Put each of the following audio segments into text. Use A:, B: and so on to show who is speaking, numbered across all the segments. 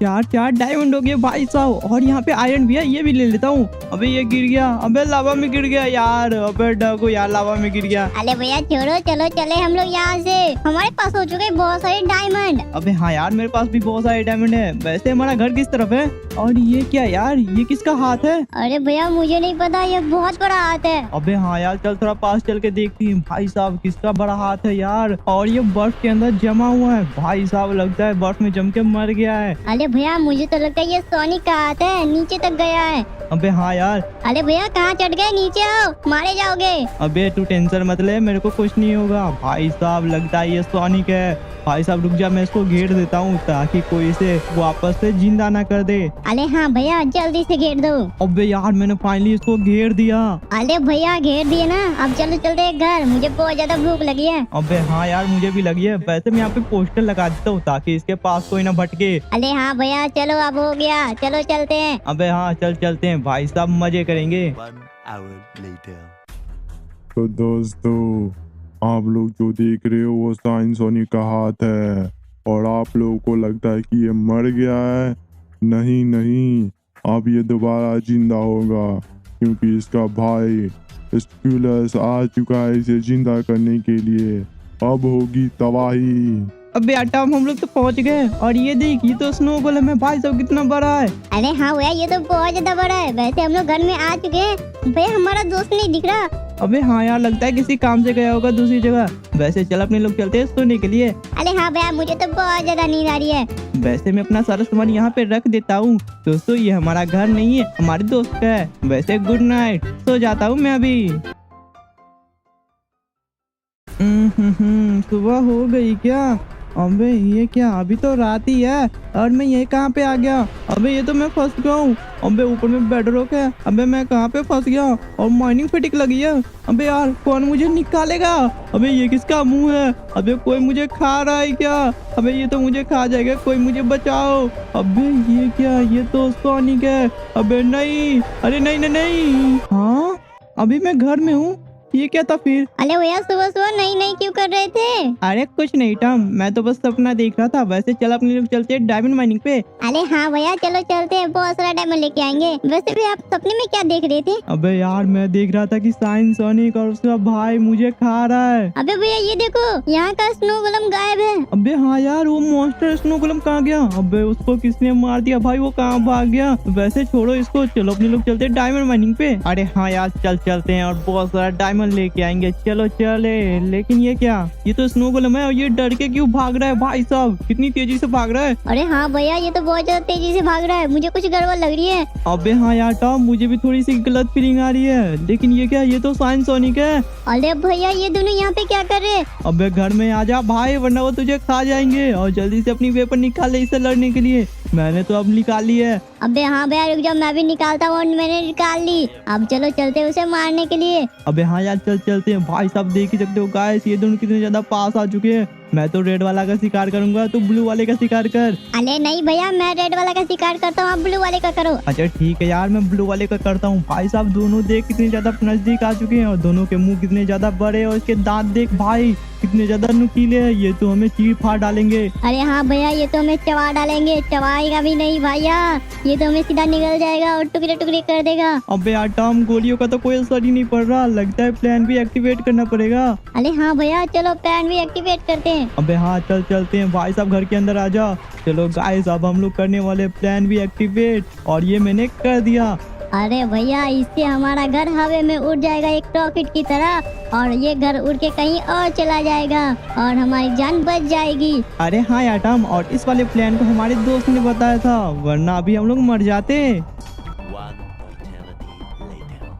A: चार चार डायमंड हो गए भाई साहब, और यहाँ पे आयरन भी है, ये भी ले लेता हूँ। अबे ये गिर गया, अबे लावा में गिर गया यार, अबे डगो यार लावा में गिर गया।
B: अरे भैया छोड़ो, चलो चले हम लोग यहाँ से, हमारे पास हो चुके हैं बहुत सारे डायमंड।
A: अबे हाँ यार मेरे पास भी बहुत सारे डायमंड है। वैसे हमारा घर किस तरफ है? और ये क्या यार, ये किसका हाथ है?
B: अरे भैया मुझे नहीं पता, ये बहुत बड़ा हाथ है।
A: अबे हाँ यार चल थोड़ा पास चल के देखती हैं। भाई साहब किसका बड़ा हाथ है यार, और ये बर्फ के अंदर जमा हुआ है भाई साहब, लगता है बर्फ में जम के मर गया है।
B: अरे भैया मुझे तो लगता है ये सोनिक का हाथ है, नीचे तक गया है।
A: अबे हाँ यार।
B: अरे भैया कहाँ चढ़ गए, नीचे आओ, मारे जाओगे।
A: अबे तू टेंशन मत ले, मेरे को कुछ नहीं होगा। भाई साहब लगता है ये सोनिक है। भाई साहब रुक जा, मैं इसको घेर देता हूँ ताकि कोई इसे वापस से जिंदा ना कर दे।
B: अरे हाँ भैया जल्दी से घेर दो।
A: अबे यार मैंने फाइनली इसको घेर दिया।
B: अरे भैया घेर दिए ना, अब चलो चलते हैं घर, मुझे बहुत ज्यादा भूख लगी है।
A: अबे हाँ यार मुझे भी लगी है। वैसे मैं यहाँ पे पोस्टर लगा देता हूँ ताकि इसके पास कोई ना भटके।
B: अरे हाँ भैया चलो अब हो गया, चलो चलते हैं।
A: अबे हाँ चल चलते हैं भाई साहब, मजे करेंगे।
C: 1 hour later.
D: तो दोस्तों आप लोग जो देख रहे हो वो साइन सोनी का हाथ है, और आप लोगों को लगता है कि ये मर गया है। नहीं नहीं, अब ये दोबारा जिंदा होगा क्योंकि इसका भाई स्क्यूलस आ चुका है इसे जिंदा करने के लिए। अब होगी तबाही।
A: अबे आटा हम लोग तो पहुँच गए, और ये देख ये तो स्नो गोलेम है भाई साहब, कितना बड़ा है।
B: अरे हाँ भैया ये तो बहुत ज्यादा बड़ा है। वैसे हम लोग घर में आ चुके हैं। भैया हमारा दोस्त नहीं दिख रहा।
A: अबे हाँ यार लगता है किसी काम से गया होगा दूसरी जगह। वैसे चल अपने लोग चलते हैं सोने के लिए।
B: अरे हाँ भैया मुझे तो बहुत ज्यादा नींद आ रही है।
A: वैसे मैं अपना सारा सामान यहाँ पे रख देता हूँ। दोस्तों ये हमारा घर नहीं है, हमारे दोस्त का है। वैसे गुड नाइट, सो जाता हूँ मैं अभी। सुबह हो गई क्या? अबे ये क्या, अभी तो रात ही है और मैं ये कहाँ पे आ गया? अबे ये तो मैं फंस गया हूँ। अबे ऊपर में बेड रॉक है। अबे मैं कहाँ पे फंस गया, और माइनिंग फटिक लगी है। अबे यार कौन मुझे निकालेगा? अबे ये किसका मुंह है? अबे कोई मुझे खा रहा है क्या? अबे ये तो मुझे खा जाएगा, कोई मुझे बचाओ। अबे ये क्या, ये तो सोनिक है। अबे नहीं, अरे नहीं नहीं नहीं। हाँ अभी मैं घर में हूँ, ये क्या था फिर?
B: अरे भैया सुबह सुबह नहीं नहीं क्यों कर रहे थे?
A: अरे कुछ नहीं टॉम, मैं तो बस सपना देख रहा था। वैसे चल अपने लोग चलते हैं डायमंड माइनिंग पे।
B: अरे हाँ भैया चलो चलते हैं, बहुत सारा डायमंड लेके आएंगे। वैसे भी आप सपने में क्या देख रहे थे?
A: अबे यार मैं देख रहा था कि साइन सोनिक और उसका भाई मुझे खा रहा है।
B: अबे भैया ये देखो, यहाँ का स्नो गोलम गायब है।
A: अबे हाँ यार वो मॉन्स्टर स्नो गोलम कहाँ गया? अबे उसको किसने मार दिया भाई, वो कहाँ भाग गया? वैसे छोड़ो इसको, चलो अपने लोग चलते हैं डायमंड माइनिंग पे। अरे हाँ यार चल चलते हैं, और बहुत सारा डायमंड लेके आएंगे। चलो चले। लेकिन ये क्या, ये तो स्नो गोलम है, और ये डर के क्यों भाग रहा है? भाई साहब कितनी तेजी से भाग रहा है।
B: अरे हाँ भैया ये तो बहुत ज्यादा तेजी से भाग रहा है, मुझे कुछ गड़बड़ लग रही है।
A: अबे हाँ यार टॉम मुझे भी थोड़ी सी गलत फीलिंग आ रही है। लेकिन ये क्या, ये तो साइन सोनिक है।
B: अरे भैया ये दोनों यहाँ पे क्या कर रहे हैं?
A: अबे घर में आ जा भाई, वरना वो तुझे खा जाएंगे। और जल्दी से अपनी वेपन निकाल ले इससे लड़ने के लिए। मैंने तो अब निकाल ली है।
B: अबे हाँ भैया रुक जाओ, मैं भी निकालता हूँ। मैंने निकाल ली, अब चलो चलते हैं उसे मारने के लिए।
A: अबे हाँ यार चल चलते हैं। भाई साहब देख ही सकते हो गाइस, ये दोनों कितने ज्यादा पास आ चुके हैं। मैं तो रेड वाला का शिकार करूंगा, तो ब्लू वाले का शिकार कर।
B: अरे नहीं भैया मैं रेड वाला का शिकार करता हूँ, आप ब्लू वाले का करो।
A: अच्छा ठीक है यार, मैं ब्लू वाले का करता हूँ। भाई साहब दोनों देख कितने ज्यादा नजदीक आ चुके हैं, और दोनों के मुंह कितने ज्यादा बड़े, और इसके दांत देख भाई कितने ज्यादा नुकीले हैं। ये तो हमें चीर फाड़ डालेंगे।
B: अरे हाँ भैया ये तो हमें चबा डालेंगे। चबाएगा भी नहीं भैया, ये तो हमें सीधा निकल जाएगा और टुकड़े टुकड़े कर देगा।
A: अबे यार टॉम गोलियों का तो कोई असर ही नहीं पड़ रहा, लगता है प्लान भी एक्टिवेट करना पड़ेगा।
B: अरे हाँ भैया चलो प्लान भी एक्टिवेट करते हैं।
A: अबे हाँ चल चलते हैं। भाई साहब घर के अंदर आ जा। चलो गाइस अब हम लोग करने वाले प्लान भी एक्टिवेट, और ये मैंने कर दिया।
B: अरे भैया इससे हमारा घर हवा में उड़ जाएगा एक रॉकेट की तरह, और ये घर उड़ के कहीं और चला जाएगा, और हमारी जान बच जाएगी।
A: अरे हाँ यार टॉम, और इस वाले प्लान को हमारे दोस्त ने बताया था, वरना अभी हम लोग मर जाते।
C: 1 eternity later.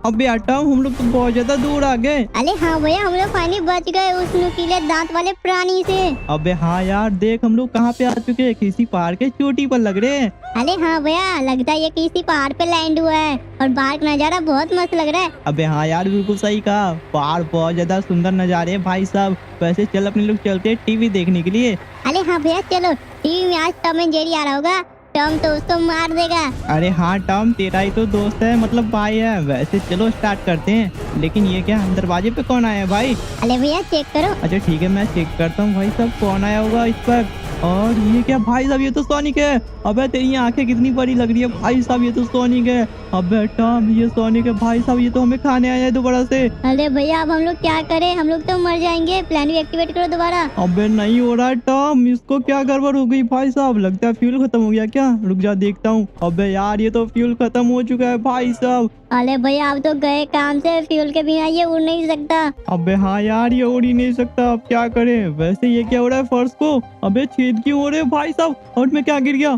A: अबे यार टॉम हम लोग तो बहुत ज्यादा दूर आ गए।
B: अरे हाँ भैया हम लोग फाइनली बच गए उस नुकीले दांत वाले प्राणी से।
A: अबे हाँ यार देख हम लोग कहाँ पे आ चुके हैं, किसी पहाड़ के चोटी पर लग रहे हैं।
B: अरे हाँ भैया लगता है ये किसी पहाड़ पे लैंड हुआ है, और बाहर का नजारा बहुत मस्त लग रहा है।
A: अबे हाँ यार बिल्कुल सही कहा, पहाड़ बहुत ज्यादा सुंदर नजारे हैं भाई साहब। वैसे चल अपने लोग चलते हैं टीवी देखने के लिए।
B: अरे हाँ भैया चलो, टीवी में आज टॉम एंड जेरी आ रहा होगा, टॉम तो उसको मार देगा।
A: अरे हाँ टॉम तेरा ही तो दोस्त है, मतलब भाई है। वैसे चलो स्टार्ट करते हैं। लेकिन ये क्या, दरवाजे पे कौन आया है भाई?
B: अरे भैया चेक करो।
A: अच्छा ठीक है मैं चेक करता हूँ भाई साहब, कौन आया होगा इस पर। और ये क्या भाई साहब, ये तो सोनिक है। अबे तेरी आंखें कितनी बड़ी लग रही है भाई साहब, ये तो सोनिक है। अबे टॉम ये सोनिक है भाई साहब, ये तो हमें खाने आया है दोबारा से।
B: अरे भैया अब हम लोग क्या करें, हम लोग तो मर जाएंगे। प्लान भी एक्टिवेट करो दोबारा।
A: अबे नहीं हो रहा है टॉम, इसको क्या गड़बड़ हो गई भाई साहब, लगता है फ्यूल खत्म हो गया क्या। रुक जा देखता हूँ। अबे यार ये तो फ्यूल खत्म हो चुका है भाई साहब।
B: अरे भैया अब तो गए काम से, फ्यूल के बिना ये उड़ नहीं सकता।
A: अबे हाँ यार ये उड़ ही नहीं सकता, अब क्या करें। वैसे ये क्या हो रहा है फर्श को, अबे छेद क्यों हो रहे हैं भाई साहब, और मैं क्या गिर गया।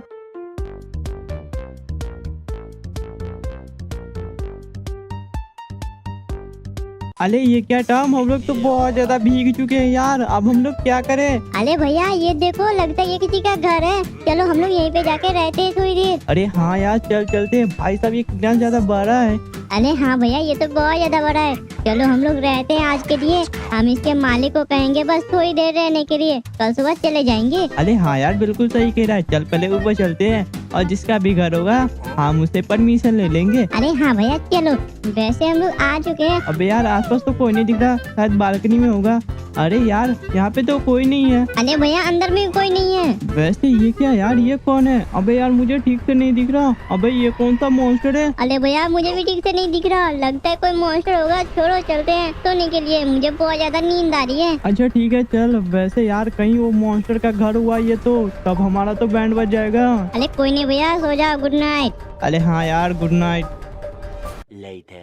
A: अरे ये क्या टॉम, हम लोग तो बहुत ज्यादा भीग चुके हैं यार, अब हम लोग क्या करें।
B: अरे भैया ये देखो, लगता है ये किसी का घर है। चलो हम लोग यहीं पे जाके रहते हैं थोड़ी देर।
A: अरे हाँ यार चल चलते हैं। भाई साहब ये कितना ज्यादा बड़ा है।
B: अरे हाँ भैया ये तो बहुत ज्यादा बड़ा है। चलो हम लोग रहते हैं आज के लिए। हम इसके मालिक को कहेंगे बस थोड़ी देर रहने के लिए, कल सुबह चले जाएंगे।
A: अरे हाँ यार बिल्कुल सही कह रहा है, चल पहले ऊपर चलते हैं और जिसका भी घर होगा हम उससे परमिशन ले लेंगे।
B: अरे हाँ भैया चलो। वैसे हम लोग आ चुके हैं।
A: अबे यार आसपास तो कोई नहीं दिख रहा, शायद बालकनी में होगा। अरे यार यहाँ पे तो कोई नहीं है।
B: अरे भैया अंदर में कोई नहीं है।
A: वैसे ये क्या यार, ये कौन है। अबे यार मुझे ठीक से नहीं दिख रहा। अबे ये कौन सा मॉन्स्टर है।
B: अरे भैया मुझे भी ठीक से नहीं दिख रहा, लगता है कोई मॉन्स्टर होगा। छोड़ो चलते हैं सोने के लिए, मुझे बहुत ज्यादा नींद आ रही है।
A: अच्छा ठीक है चल। वैसे यार कहीं वो मॉन्स्टर का घर हुआ ये तो, तब हमारा तो बैंड बज जाएगा।
B: अरे कोई नहीं भैया, सो जाओ, गुड नाइट।
A: अरे हाँ यार गुड नाइट।
C: Later.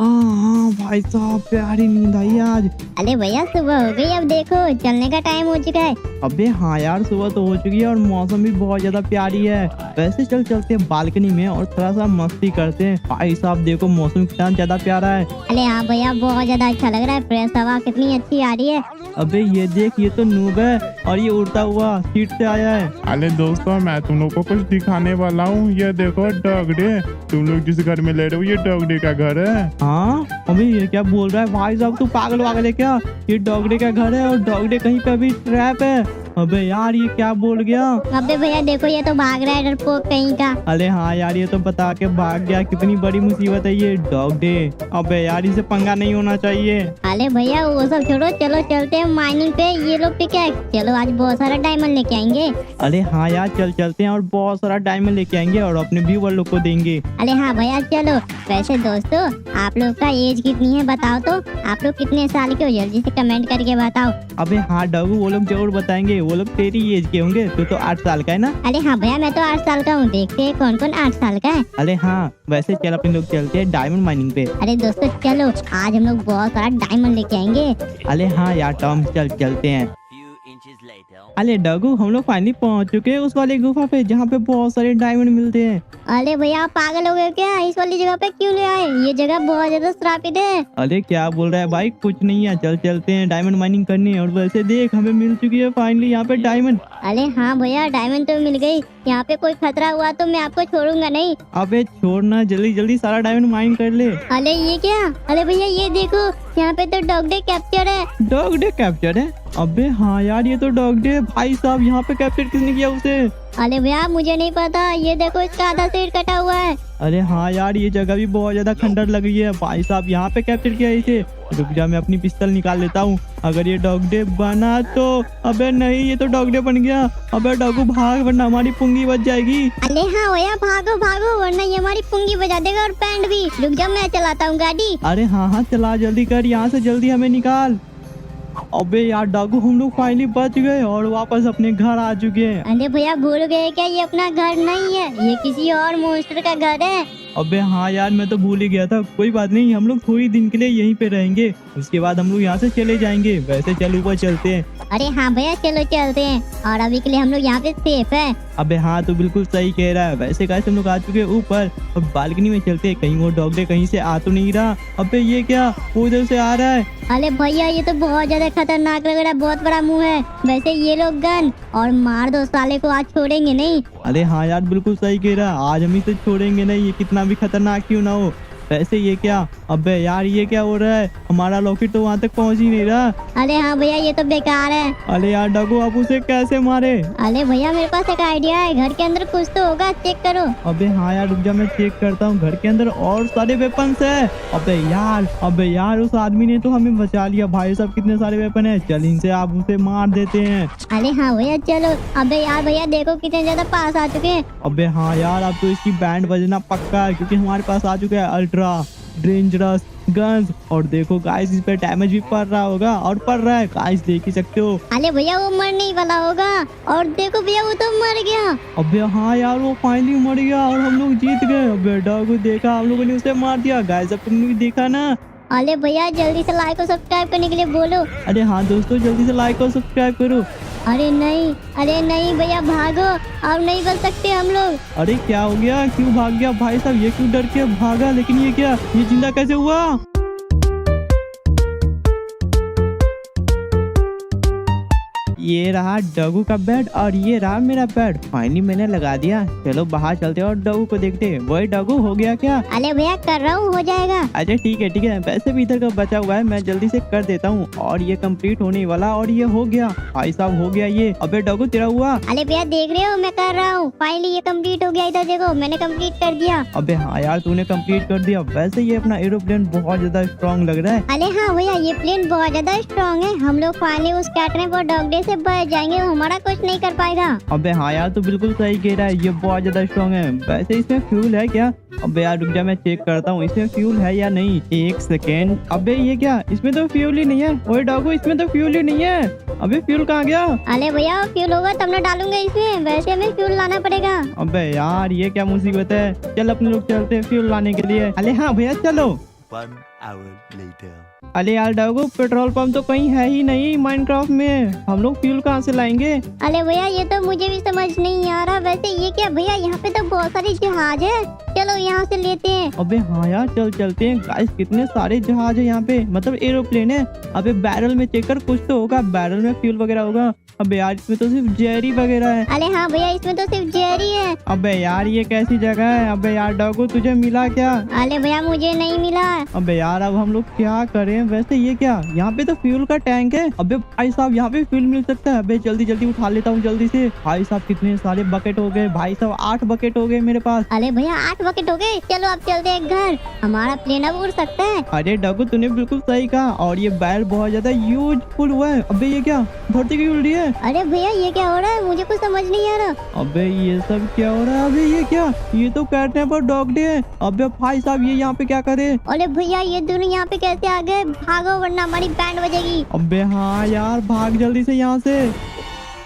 A: हाँ भाई साहब प्यारी नींद आई आज।
B: अरे भैया सुबह हो गई, अब देखो चलने का टाइम हो चुका है।
A: अबे हाँ यार सुबह तो हो चुकी है और मौसम भी बहुत ज्यादा प्यारी है। वैसे चल चलते हैं बालकनी में और थोड़ा सा मस्ती करते हैं। भाई साहब देखो मौसम कितना ज्यादा प्यारा है।
B: अरे हाँ भैया बहुत ज्यादा अच्छा लग रहा है, फ्रेश हवा कितनी अच्छी आ रही है।
A: अबे ये देख, ये तो नूब है और ये उड़ता हुआ सीट से आया है।
D: अरे दोस्तों मैं तुम लोग को कुछ दिखाने वाला हूँ। ये देखो डॉग डे, तुम लोग जिस घर में ले रहे हो ये डॉग डे का घर है।
A: हाँ अबे ये क्या बोल रहा है भाई साहब, तू पागल वागल है क्या। ये डॉग डे का घर है और डॉग डे कहीं पे भी ट्रैप है। अबे यार ये क्या बोल गया।
B: अबे भैया देखो ये तो भाग रहा है डरपोक कहीं का।
A: अरे हाँ यार ये तो बता के भाग गया, कितनी बड़ी मुसीबत है ये डॉग डे। अबे यार इसे पंगा नहीं होना चाहिए।
B: अरे भैया वो सब छोड़ो, चलो चलते हैं माइनिंग पे। ये लोग पे क्या, चलो आज बहुत सारा डायमंड लेके आएंगे।
A: अरे हाँ यार चल चलते हैं और बहुत सारा डायमंड लेके आएंगे और अपने व्यूअर लोग को देंगे।
B: अरे हाँ भैया चलो। वैसे दोस्तों आप लोग का एज कितनी है बताओ तो, आप लोग कितने साल के हो जल्दी से कमेंट करके बताओ।
A: अबे हाँ डॉगू वो लोग जरूर बताएंगे, वो लोग तेरी एज के होंगे। तू तो 8 साल का है ना।
B: अरे हाँ भैया मैं तो 8 साल का हूँ, देखते हैं कौन कौन 8 साल का है।
A: अरे हाँ वैसे चल अपने लोग चलते हैं डायमंड माइनिंग पे।
B: अरे दोस्तों चलो, आज हम लोग बहुत सारा डायमंड लेके आएंगे।
A: अरे हाँ यार टॉम चल चलते हैं।
C: Few inches later.
A: अरे डॉगू हम लोग फाइनली पहुंच चुके हैं उस वाली गुफा पे जहाँ पे बहुत सारे डायमंड मिलते हैं।
B: अरे भैया आप पागल हो गए क्या, इस वाली जगह पे क्यों ले आए, ये जगह बहुत ज्यादा श्रापित है।
A: अरे क्या बोल रहा है भाई, कुछ नहीं है, चल चलते हैं डायमंड माइनिंग करने। और वैसे देख हमें मिल चुकी है फाइनली यहाँ पे डायमंड।
B: अरे हाँ भैया डायमंड तो मिल गई, यहाँ पे कोई खतरा हुआ तो मैं आपको छोड़ूंगा नहीं।
A: अबे छोड़ना, जल्दी जल्दी सारा डायमंड माइन कर ले।
B: अरे ये क्या, अरे भैया ये देखो यहाँ पे तो डॉग डे कैप्चर है।
A: डॉग डे कैप्चर है। अबे हाँ यार ये तो डॉग डे भाई साहब, यहाँ पे कैप्चर किसने किया उसे।
B: अरे भैया मुझे नहीं पता, ये देखो इसका आधा सिर कटा हुआ है।
A: अरे हाँ यार ये जगह भी बहुत ज्यादा खंडर लग रही है भाई साहब, यहाँ पे कैप्चर किया इसे। रुक जा मैं अपनी पिस्तल निकाल लेता हूँ, अगर ये डॉग डे बना तो। अबे नहीं ये तो डॉग डे बन गया। अबे डॉगू भाग वरना हमारी पुंगी बच जाएगी।
B: अरे हाँ भैया भागो भागो, वरना ये हमारी पुंगी बजा देगा और पैंट भी। रुक जा मैं चलाता हूँ गाड़ी।
A: अरे हाँ हाँ चला जल्दी कर, यहाँ से जल्दी हमें निकाल। अबे यार डाकू हम लोग फाइनली बच गए और वापस अपने घर आ चुके हैं।
B: अरे भैया भूल गए क्या, ये अपना घर नहीं है, ये किसी और मॉन्स्टर का घर है।
A: अबे हाँ यार मैं तो भूल ही गया था। कोई बात नहीं, हम लोग थोड़ी दिन के लिए यहीं पे रहेंगे, उसके बाद हम लोग यहाँ से चले जाएंगे। वैसे चल ऊपर चलते हैं।
B: अरे हाँ भैया चलो चलते हैं, और अभी के लिए हम लोग यहाँ पे सेफ है।
A: अबे हाँ तो बिल्कुल सही कह रहा है। वैसे कैसे हम लोग आ चुके हैं ऊपर, अब बालकनी में चलते हैं, कहीं वो डॉग डे कहीं से आ तो नहीं रहा। अबे ये क्या, वो उधर से आ रहा है।
B: अरे भैया ये तो बहुत ज्यादा खतरनाक लग रहा है, बहुत बड़ा मुंह है। वैसे ये लोग गन और मार दो साले को, आज छोड़ेंगे नहीं।
A: अरे हाँ यार बिल्कुल सही कह रहा है, आज हम इसे छोड़ेंगे नहीं, ये कितना भी खतरनाक क्यों ना हो। वैसे ये क्या, अबे यार ये क्या हो रहा है, हमारा लॉकेट तो वहाँ तक पहुँच ही नहीं रहा।
B: अरे हाँ भैया ये तो बेकार है।
A: अरे यार डगू आप उसे कैसे मारे?
B: अरे भैया मेरे पास एक आइडिया है, घर के अंदर कुछ तो होगा, चेक करो।
A: अबे हाँ यार रुक जा, मैं चेक करता हूँ। घर के अंदर और सारे वेपन्स है। अबे यार उस आदमी ने तो हमें बचा लिया। भाई साहब कितने सारे वेपन है, चल इनसे आप उसे मार देते हैं।
B: अरे हाँ भैया चलो। अबे यार भैया देखो कितने ज्यादा पास आ चुके हैं।
A: अबे हाँ यार अब तो इसकी बैंड बजना पक्का है, क्योंकि हमारे पास आ चुका है अल्ट्रा डेंजरस गन्स। और देखो गाइस इस पे डैमेज भी पड़ रहा होगा, और पड़ रहा है गाइस, देख ही सकते हो।
B: अरे भैया वो मरने ही वाला होगा, और देखो भैया वो तो मर गया।
A: अबे हाँ यार वो फाइनली मर गया और हम लोग जीत गए। अबे डॉग देखा, हम लोगों ने उसे मार दिया। गाइस अब तुमने भी देखा ना।
B: अरे भैया जल्दी से लाइक और सब्सक्राइब करने के लिए बोलो।
A: अरे हाँ दोस्तों जल्दी से लाइक और सब्सक्राइब करो।
B: अरे नहीं भैया भागो, अब नहीं बच सकते हम लोग।
A: अरे क्या हो गया, क्यों भाग गया भाई साहब, ये क्यों डर के भागा? लेकिन ये क्या, ये जिंदा कैसे हुआ? ये रहा डगू का बेड और ये रहा मेरा बेड। फाइनली मैंने लगा दिया। चलो बाहर चलते हैं और डगू को देखते हैं। वही डगू हो गया क्या?
B: अरे भैया कर रहा हूँ, हो जाएगा।
A: अच्छा ठीक है, वैसे भी इधर का बचा हुआ है, मैं जल्दी से कर देता हूँ। और ये कंप्लीट होने वाला, और ये हो गया भाई साहब, हो गया ये। अबे डगू तेरा हुआ?
B: अरे भैया देख रहे हो मैं कर रहा हूँ, फाइनली ये कंप्लीट हो गया। इधर देखो मैंने कंप्लीट कर दिया।
A: अबे हाँ यार तूने कंप्लीट कर दिया। वैसे ये अपना एरोप्लेन बहुत ज्यादा स्ट्रॉन्ग लग रहा है।
B: अरे हाँ भैया ये प्लेन बहुत ज्यादा स्ट्रॉन्ग है। हम लोग फाइनली उस कैटरिंग और डॉग डे से बच जाएंगे, वो हमारा कुछ नहीं कर पाएगा।
A: अबे हाँ यार तो बिल्कुल सही कह रहा है, ये बहुत ज्यादा स्ट्रॉन्ग है। वैसे इसमें फ्यूल है क्या? अबे यार रुक जा, मैं चेक करता हूँ इसमें फ्यूल है या नहीं। एक सेकेंड। अबे ये क्या, इसमें तो फ्यूल ही नहीं है। ओए डॉगो इसमें तो फ्यूल ही नहीं है। अबे फ्यूल कहाँ गया?
B: अरे भैया फ्यूल होगा तब ना डालूंगा इसमें, वैसे हमें फ्यूल लाना पड़ेगा।
A: अबे यार ये क्या मुसीबत है। चल अपने लोग चलते हैं फ्यूल लाने के लिए। अरे हाँ भैया चलो।
C: 1 hour later.
A: अरे यार डॉगो पेट्रोल पंप तो कहीं है ही नहीं माइनक्राफ्ट में, हम लोग फ्यूल कहाँ से लाएंगे?
B: अरे भैया ये तो मुझे भी समझ नहीं आ रहा। वैसे ये क्या भैया, यहाँ पे तो बहुत सारे जहाज है, चलो यहाँ से लेते हैं।
A: अबे हाँ यार चल चलते हैं। गाइस कितने सारे जहाज है यहाँ पे, मतलब एरोप्लेन है। अबे बैरल में चेक कर, कुछ तो होगा, बैरल में फ्यूल वगैरह होगा। अबे यार इसमें तो सिर्फ जेरी वगैरह है।
B: अरे हाँ भैया इसमें तो सिर्फ जेरी है।
A: अबे यार ये कैसी जगह है? अबे यार डॉगो तुझे मिला क्या?
B: अरे भैया मुझे नहीं मिला।
A: अबे यार अब हम लोग क्या करें? वैसे ये क्या, यहाँ पे तो फ्यूल का टैंक है। अबे भाई साहब यहाँ पे फ्यूल मिल सकता है। अबे जल्दी जल्दी उठा लेता हूँ जल्दी से। भाई साहब कितने सारे बकेट हो गए भाई साहब, 8 बकेट हो गए मेरे पास।
B: अरे भैया 8 बकेट हो गए, चलो अब चलते हैं घर, हमारा प्लेन अब उड़ सकता है।
A: अरे डॉगो तूने बिल्कुल सही कहा, और ये बैल बहुत ज्यादा यूजफुल हुआ है। अबे ये क्या, धरती की उड़ रही है।
B: अरे भैया ये क्या हो रहा है, मुझे कुछ समझ नहीं आ रहा।
A: अबे ये सब क्या हो रहा है? अबे ये क्या, ये तो कैटनैप और डॉग डे है। अबे भाई साहब ये यहाँ पे क्या करे?
B: अरे भैया ये दोनों यहाँ पे कैसे आ गए? भागो वरना हमारी बैंड बजेगी।
A: अबे हाँ यार भाग जल्दी से यहाँ से।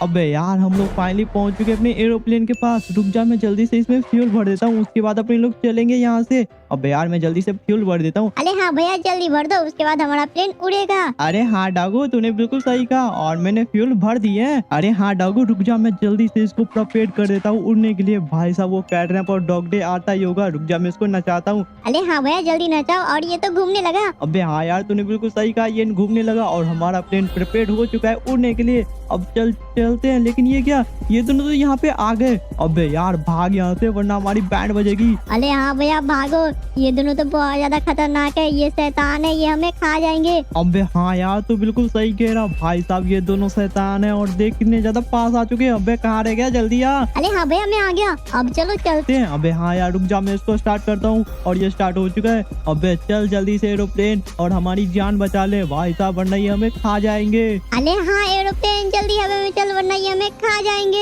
A: अबे यार हम लोग फाइनली पहुंच चुके अपने एरोप्लेन के पास। रुक जा मैं जल्दी से इसमें फ्यूल भर देता हूँ, उसके बाद अपने लोग चलेंगे यहाँ से। अबे यार मैं जल्दी से फ्यूल भर देता हूँ।
B: अरे हाँ भैया जल्दी भर दो, उसके बाद हमारा प्लेन उड़ेगा।
A: अरे हाँ डागो तूने बिल्कुल सही कहा, और मैंने फ्यूल भर दिए हैं। अरे हाँ डागो रुक जा, मैं जल्दी से इसको प्रिपेयर कर देता हूँ उड़ने के लिए। भाई साहब वो कैटनैप और डॉग डे आता ही होगा, रुक जा मैं इसको नचाता हूँ।
B: अरे हाँ भैया जल्दी नचाओ, और ये तो घूमने लगा।
A: अबे हाँ यार तूने बिल्कुल सही कहा, ये घूमने लगा और हमारा प्लेन प्रिपेयर हो चुका है उड़ने के लिए। अब चलते हैं। लेकिन ये क्या, ये दोनों तो यहाँ पे आ गए। अबे यार भाग यहाँ से वरना हमारी बैंड बजेगी।
B: अरे हाँ भैया भागो, ये दोनों तो बहुत ज्यादा खतरनाक है, ये शैतान है, ये हमें खा जाएंगे।
A: अबे हाँ यार तू बिल्कुल सही कह रहा भाई साहब, ये दोनों शैतान है, और देख कितने ज्यादा पास आ चुके हैं। अबे कहाँ रह गया, जल्दी आ।
B: अरे हाँ भैया मैं आ गया, अब चलो चलते
A: हैं। अबे हाँ यार रुक जा, मैं इसको स्टार्ट करता हूँ, और ये स्टार्ट हो चुका है। अबे चल जल्दी से एरोप्लेन, और हमारी जान बचा ले भाई साहब वरना ये हमें खा जाएंगे।
B: अरे हाँ एरोप्लेन जल्दी हवा में चल, वरना ये हमें खा जाएंगे।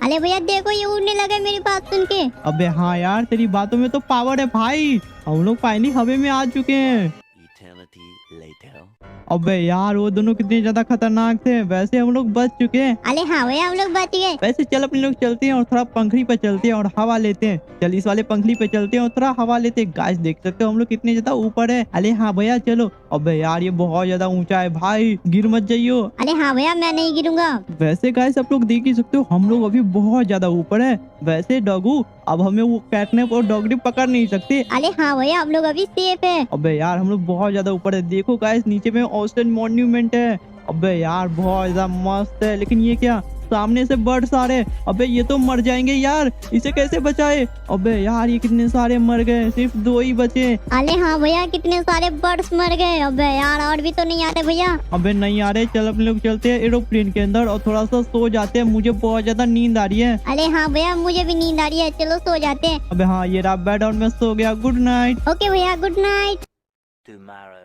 B: अरे भैया देखो ये उड़ने लगे मेरी बात सुन के।
A: अबे हाँ यार तेरी बातों में तो पावर है भाई, हम लोग फाइनली हवा में आ चुके हैं।
C: Eternity later.
A: अबे यार वो दोनों कितने ज्यादा खतरनाक थे। वैसे हम लोग बच चुके हैं।
B: अरे हाँ भैया हम लोग बच गए।
A: वैसे चल अपने लोग चलते हैं और थोड़ा पंखड़ी पे चलते हैं और हवा लेते हैं। चल इस वाले पंखड़ी पे चलते हैं और थोड़ा हवा लेते हैं। गाइस देख सकते हो हम लोग कितने ज्यादा ऊपर है। अरे हाँ भैया चलो। अबे यार ये बहुत ज्यादा ऊंचा है भाई, गिर मत जाइयो।
B: अरे हाँ भैया मैं नहीं गिरूंगा।
A: वैसे गाइस आप लोग देख ही सकते हो हम लोग अभी बहुत ज्यादा ऊपर है। वैसे डॉगू अब हमें वो कैटनैप और डॉगडी पकड़ नहीं सकते।
B: अरे हाँ भैया हम लोग अभी सेफ है।
A: अबे यार हम लोग बहुत ज्यादा ऊपर है। देखो गाइस नीचे में ऑस्टन मॉन्यूमेंट है। अबे यार बहुत ज्यादा मस्त है। लेकिन ये क्या, सामने से बर्ड्स आ रहे। अबे ये तो मर जाएंगे यार, इसे कैसे बचाए। अबे यार ये कितने सारे मर गए, सिर्फ 2 ही बचे।
B: अरे हाँ भैया, कितने सारे बर्ड्स मर गए। अबे यार और भी तो नहीं आते भैया।
A: अबे नहीं आ रहे, चल अपने लोग चलते हैं एरोप्लेन के अंदर और थोड़ा सा सो जाते हैं, मुझे बहुत ज्यादा नींद आ रही है।
B: अरे हाँ भैया, मुझे भी नींद आ रही है, चलो सो जाते हैं।
A: अबे हाँ ये रहा बेड और मैं सो गया, गुड नाइट।
B: ओके भैया, गुड नाइट।
C: Tomorrow.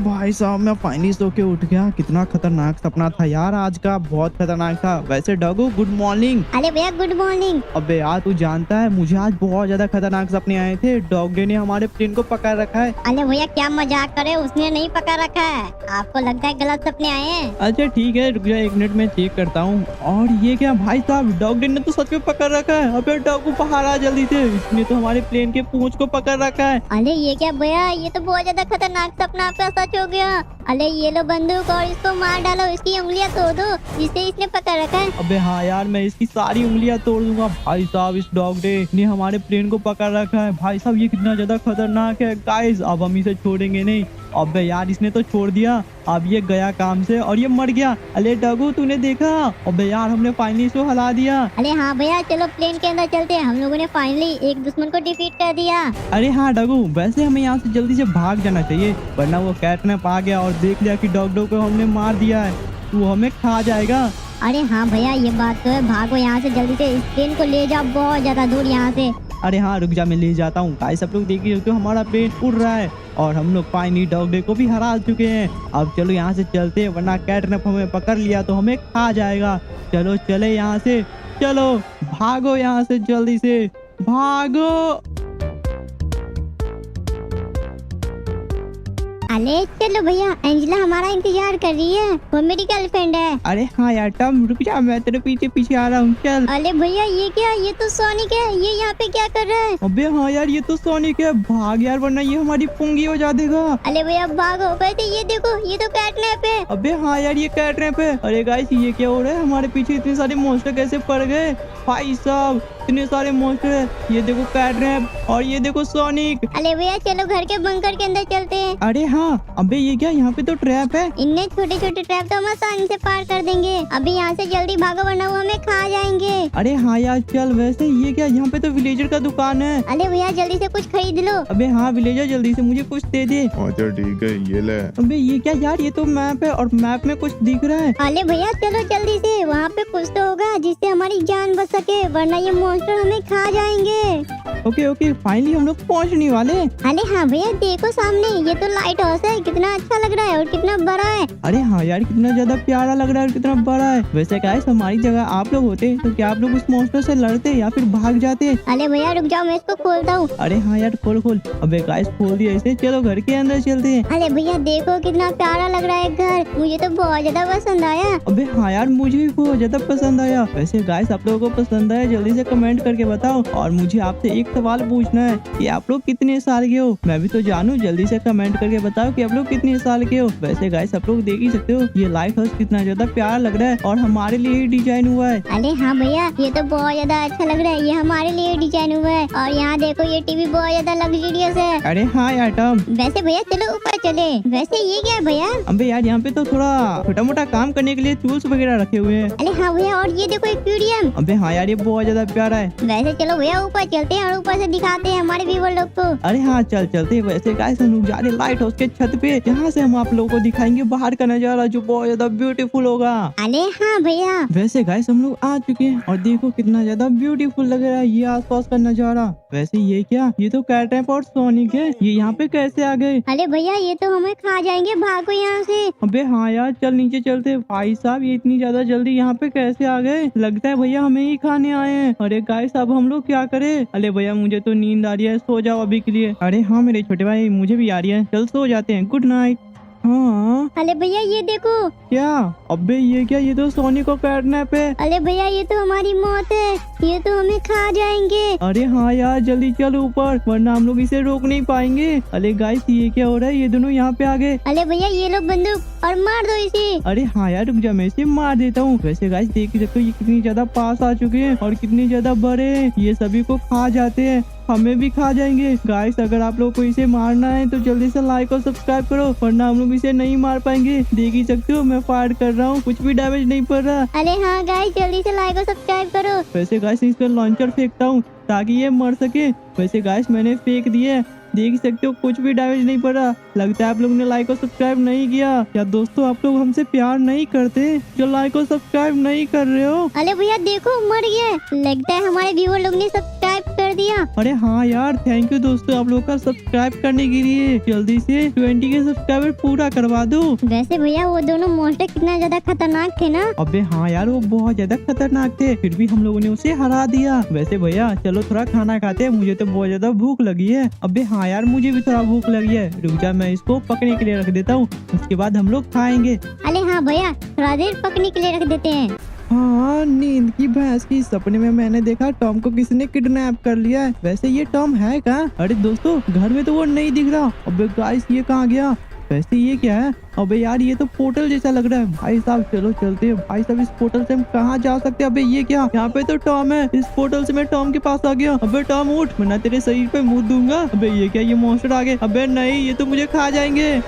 A: भाई साहब मैं फाइनली सो के उठ गया। कितना खतरनाक सपना था यार आज का, बहुत खतरनाक था। वैसे डॉगू गुड मॉर्निंग।
B: अरे भैया गुड मॉर्निंग।
A: अबे यार तू जानता है मुझे आज बहुत ज्यादा खतरनाक सपने आए थे। डॉग डे ने हमारे प्लेन को पकड़ रखा है।
B: अरे भैया क्या मजाक करे, उसने नहीं पकड़ रखा है, आपको लगता है गलत सपने आए हैं।
A: अच्छा ठीक है, रुक जा 1 मिनट में चेक करता हूँ। और ये क्या भाई साहब, डॉग डे ने तो सच में पकड़ रखा है। अबे डॉगू बाहर आ जल्दी से, इसने तो हमारे प्लेन के पूंछ को पकड़ रखा है।
B: अरे ये क्या भैया, ये तो बहुत ज्यादा खतरनाक सपना आपका सच हो गया। अरे ये लो बंदूक और इसको मार डालो, इसकी उंगलियां तोड़ दो जिससे इसने पकड़ रखा है।
A: अबे हाँ यार मैं इसकी सारी उंगलियां तोड़ दूंगा। भाई साहब इस डॉग डे ने हमारे प्लेन को पकड़ रखा है। भाई साहब ये कितना ज्यादा खतरनाक है गाइस, अब हम इसे छोड़ेंगे नहीं। अबे यार इसने तो छोड़ दिया, अब ये गया काम से और ये मर गया। अरे डॉगू तूने देखा, अबे यार हमने फाइनली इसको हला दिया।
B: अरे हाँ भैया चलो प्लेन के अंदर चलते हैं, हम लोगों ने फाइनली एक दुश्मन को डिफीट कर दिया।
A: अरे हाँ डॉगू, वैसे हमें यहाँ से जल्दी से भाग जाना चाहिए, वरना वो कैटनैप आ गया और देख लिया कि डॉग को हमने मार दिया है, तो हमें खा जाएगा।
B: अरे हाँ भैया ये बात तो है, भागो यहाँ से जल्दी से, इस प्लेन को ले जाओ बहुत ज्यादा दूर यहाँ से।
A: अरे हाँ रुक जा मैं ले जाता हूँ। गाइस सब लोग देखिए तो हमारा प्लेन उड़ रहा है और हम लोग फाइनली डॉग डे को भी हरा चुके हैं। अब चलो यहाँ से चलते हैं, वरना कैटनैप हमें पकड़ लिया तो हमें खा जाएगा। चलो चले यहाँ से, चलो भागो यहाँ से जल्दी से, भागो।
B: अरे चलो भैया, एंजेला हमारा इंतजार कर रही है, वो मेरी गर्लफ्रेंड है।
A: अरे हाँ यार टम रुक जा, मैं तेरे पीछे पीछे आ रहा हूँ, चल।
B: अरे भैया ये क्या, ये तो सोनिक है, ये यहाँ पे क्या कर रहा है।
A: अबे हाँ यार ये तो सोनिक है, भाग यार वरना ये हमारी पुंगी हो जा देगा।
B: अरे भैया भागो, वैसे ये देखो ये तो कैटनैप है।
A: अबे हाँ यार ये कैटनैप है। अरे गाइस ये क्या हो रहा है, हमारे पीछे इतने सारे मॉन्स्टर कैसे पड़ गए। भाई साहब इतने सारे मॉन्स्टर है, ये देखो कैटनैप और ये देखो सोनिक।
B: अरे भैया चलो घर के बंकर के अंदर चलते हैं।
A: अरे हाँ अबे ये क्या, यहाँ पे तो ट्रैप है।
B: इनने छोटे छोटे ट्रैप तो हम आसानी से पार कर देंगे। अभी यहाँ से जल्दी भागो वरना वो हमें खा जाएंगे।
A: अरे हाँ यार चल। वैसे ये क्या, यहाँ पे तो विलेजर का दुकान है।
B: अरे भैया जल्दी से कुछ खरीद लो।
A: अबे हाँ विलेजर जल्दी से मुझे कुछ दे दे।
D: अच्छा ठीक है ये ले।
A: अबे ये क्या यार, ये तो मैप है और मैप में कुछ दिख रहा है।
B: अरे भैया चलो जल्दी से, वहाँ पे कुछ तो होगा जिससे हमारी जान बच सके, वरना ये मॉन्स्टर हमें खा जाएंगे।
A: ओके ओके फाइनली हम लोग पहुँचने वाले।
B: अरे हाँ भैया देखो सामने, ये तो लाइट हाउस है, कितना अच्छा लग रहा है और कितना बड़ा है।
A: अरे हाँ यार कितना ज्यादा प्यारा लग रहा है और कितना बड़ा है। वैसे गाइस हमारी जगह आप लोग होते तो क्या आप लोग उस मॉन्स्टर से लड़ते या फिर भाग जाते।
B: अरे भैया रुक जाओ, मैं इसको खोलता हूँ।
A: अरे हाँ यार खोल खोल। अबे गाइस खोल दिया इसे, चलो घर के अंदर चलते हैं।
B: अरे भैया देखो कितना प्यारा लग रहा है घर, मुझे तो बहुत ज्यादा पसंद आया।
A: अबे हाँ यार मुझे भी बहुत ज्यादा पसंद आया। वैसे गाइस आप लोगों को पसंद आया जल्दी से कमेंट करके बताओ। और मुझे आपसे एक सवाल पूछना है कि आप लोग कितने साल के हो, मैं भी तो जानूं। जल्दी से कमेंट करके बताओ कि आप लोग कितने साल के हो। वैसे गाइस आप लोग देख ही सकते हो ये लाइट हाउस कितना ज्यादा प्यारा लग रहा है और हमारे लिए ही डिजाइन हुआ है।
B: अरे हाँ भैया ये तो बहुत ज्यादा अच्छा लग रहा है, ये हमारे लिए डिजाइन हुआ है। और यहाँ देखो ये टीवी बहुत ज्यादा लग्जरियस है।
A: अरे हाँ यार टम।
B: वैसे भैया चलो ऊपर चले। वैसे ये क्या है भैया।
A: अबे यार यहाँ पे तो थोड़ा छोटा मोटा काम करने के लिए टूल्स वगैरह रखे हुए हैं।
B: अरे हाँ भैया, और ये देखो एक्वेरियम।
A: अबे हाँ यार ये बहुत ज्यादा प्यारा है।
B: वैसे चलो भैया ऊपर चलते हैं और ऊपर से दिखाते हैं हमारे व्यूअर लोग को।
A: अरे हाँ चल चलते। वैसे गाइस हम लोग जा रहे लाइट हाउस के छत पे, जहाँ से हम आप लोगों को दिखाएंगे बाहर का नजारा जो बहुत ज्यादा ब्यूटीफुल होगा।
B: अरे हाँ भैया।
A: वैसे गाइस हम लोग आ चुके हैं और देखो कितना ज्यादा ब्यूटीफुल लग रहा है ये आसपास का नजारा। वैसे ये क्या, ये तो कैटनैप और सोनिक है, ये यहाँ पे कैसे आ गए।
B: अरे भैया ये तो हमें खा जाएंगे, भागो यहाँ से।
A: अबे हाँ यार चल नीचे चलते। भाई साहब ये इतनी ज्यादा जल्दी यहाँ पे कैसे आ गए, लगता है भैया हमें ही खाने आए हैं। अरे गाइस अब हम लोग क्या करें। अरे भैया मुझे तो नींद आ रही है, सो जाओ अभी के लिए। अरे हाँ मेरे छोटे भाई मुझे भी आ रही है, चल सो जाते हैं, गुड नाइट। हाँ
B: अरे भैया ये देखो।
A: क्या, अबे ये क्या, ये तो सोनिक को कैटनैप है।
B: अरे भैया ये तो हमारी मौत है, ये तो हमें खा जाएंगे।
A: अरे हाँ यार जल्दी चल ऊपर, वरना हम लोग इसे रोक नहीं पाएंगे। अरे गाइस ये क्या हो रहा है, ये दोनों यहाँ पे आ गए।
B: अरे भैया ये लो बंदूक और मार दो इसे।
A: अरे हाँ यार रुक जा, मैं इसे मार देता हूँ। वैसे गाइस देख ही सकते हो ये कितनी ज्यादा पास आ चुके हैं और कितने ज्यादा बड़े हैं, ये सभी को खा जाते हैं। हमें भी खा जाएंगे। गाइस अगर आप लोग को इसे मारना है तो जल्दी से लाइक और सब्सक्राइब करो, वरना हम लोग इसे नहीं मार पाएंगे। देख ही सकते हो मैं फायर कर रहा हूँ, कुछ भी डैमेज नहीं पड़ रहा।
B: अरे हाँ गाइस, जल्दी से लाइक और सब्सक्राइब करो।
A: वैसे गाइस इस पर लॉन्चर फेंकता हूँ ताकि ये मर सके। वैसे गाइस मैंने फेंक दिए, देख सकते हो कुछ भी डैमेज नहीं पड़ा। लगता है आप लोग ने लाइक और सब्सक्राइब नहीं किया। क्या दोस्तों आप लोग हमसे प्यार नहीं करते जो लाइक और सब्सक्राइब नहीं कर रहे हो?
B: अरे भैया देखो मर गया, लगता है हमारे व्यूअर लोग ने सब्सक्राइब कर दिया।
A: अरे हाँ यार, थैंक यू दोस्तों आप लोग का सब्सक्राइब करने के लिए। जल्दी से 20 के सब्सक्राइबर पूरा करवा दो।
B: वैसे भैया वो दोनों मॉन्स्टर कितना ज्यादा खतरनाक थे ना।
A: अबे हाँ यार, वो बहुत ज्यादा खतरनाक थे, फिर भी हम लोगों ने उसे हरा दिया। वैसे भैया चलो थोड़ा खाना खाते हैं, मुझे तो बहुत ज्यादा भूख लगी है। अबे हाँ यार, मुझे भी थोड़ा भूख लगी है। रुक जा, मैं इसको पकने के लिए रख देता हूँ, उसके बाद हम लोग खाएंगे।
B: अरे हाँ भैया, थोड़ा देर पकने के लिए रख देते हैं।
A: हाँ, नींद की भैंस की सपने में मैंने देखा टॉम को किसी ने किडनैप कर लिया है। वैसे ये टॉम है कहाँ? अरे दोस्तों घर में तो वो नहीं दिख रहा। अबे गाइस ये कहाँ गया? वैसे ये क्या है? अबे यार ये तो पोर्टल जैसा लग रहा है। भाई साहब चलो चलते हैं। भाई साहब इस पोर्टल से हम कहाँ जा सकते हैं? अबे ये क्या? यहाँ पे तो टॉम है। इस पोर्टल से मैं टॉम के पास आ गया। अबे टॉम उठ, मैं ना तेरे शरीर पे मुँह दूंगा। अबे ये क्या? ये मॉन्स्टर आ गए। अबे नहीं, ये तो मुझे खा जाएंगे।